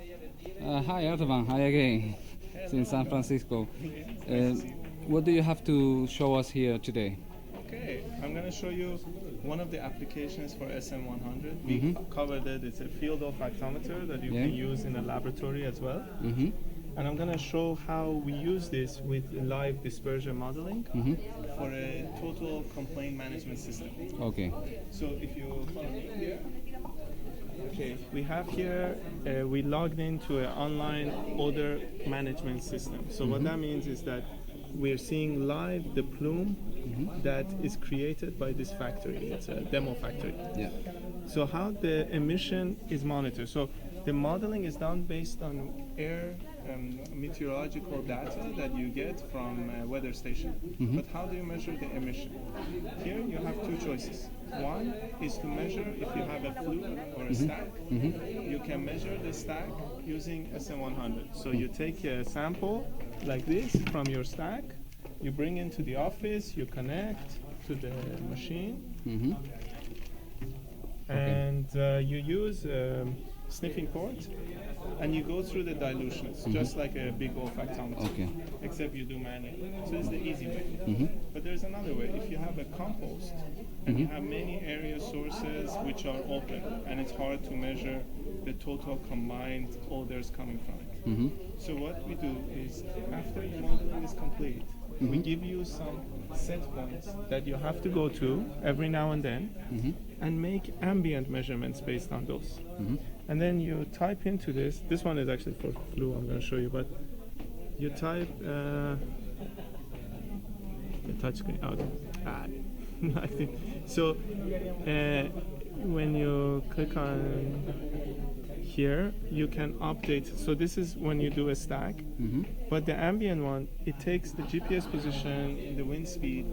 Hi, Erdogan. Hi again. It's in San Francisco. What do you have to show us here today? Okay, I'm going to show you one of the applications for SM100. We covered it. It's a field olfactometer that you can use in a laboratory as well. And I'm going to show how we use this with live dispersion modeling for a total complaint management system. Okay. So if you follow me here, okay, we have here, we logged into an online odor management system. So what that means is that we're seeing live the plume that is created by this factory. It's a demo factory. Yeah. So how the emission is monitored. So the modeling is done based on air meteorological data that you get from a weather station. But how do you measure the emission? Here you have two choices. One is to measure if you have a flue or a stack. You can measure the stack using SM100. So you take a sample like this from your stack, you bring into the office, you connect to the machine, and you use sniffing port, and you go through the dilutions, just like a big olfactometer, except you do manually. So this is the easy way. But there's another way. If you have a compost and you have many area sources which are open, and it's hard to measure the total combined odors coming from it. So what we do is, after your modeling is complete, we give you some set points that you have to go to every now and then and make ambient measurements based on those. And then you type into this. This one is actually for flu, I'm going to show you, but you type the touchscreen out. So when you click on here, you can update. So this is when you do a stack, but the ambient one, it takes the GPS position, the wind speed,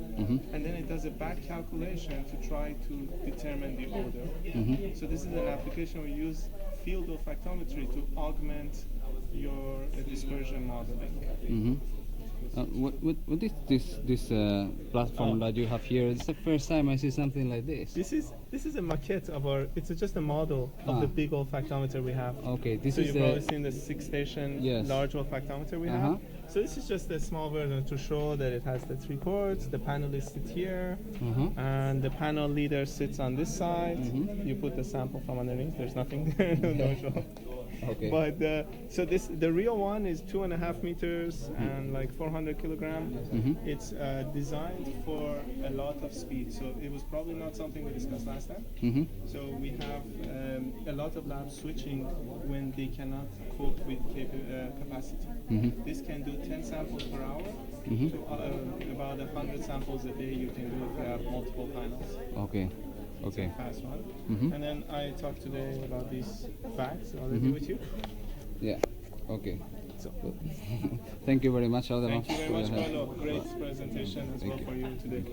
and then it does a back calculation to try to determine the odor. So this is an application we use field olfactometry to augment your dispersion modeling. What is this platform that you have here? It's the first time I see something like this. This is a maquette of our. It's just a model of the big olfactometer we have. Okay, this so is you've probably seen the 6-station large olfactometer we have. So this is just a small version to show that it has the 3 ports. The panelists sit here, and the panel leader sits on this side. You put the sample from underneath. There's nothing there. No show. Okay. But so the real one is 2.5 meters and like 400 kilograms. It's designed for a lot of speed. So it was probably not something we discussed last time. So we have a lot of labs switching when they cannot cope with capacity. This can do 10 samples per hour to about 100 samples a day. You can do if you have multiple panels. Okay. It's a fast one. And then I talked today about these facts already with you. Yeah. Okay. So thank you very much, Alderman. Thank you very much, Carlo. Great presentation as well for you today.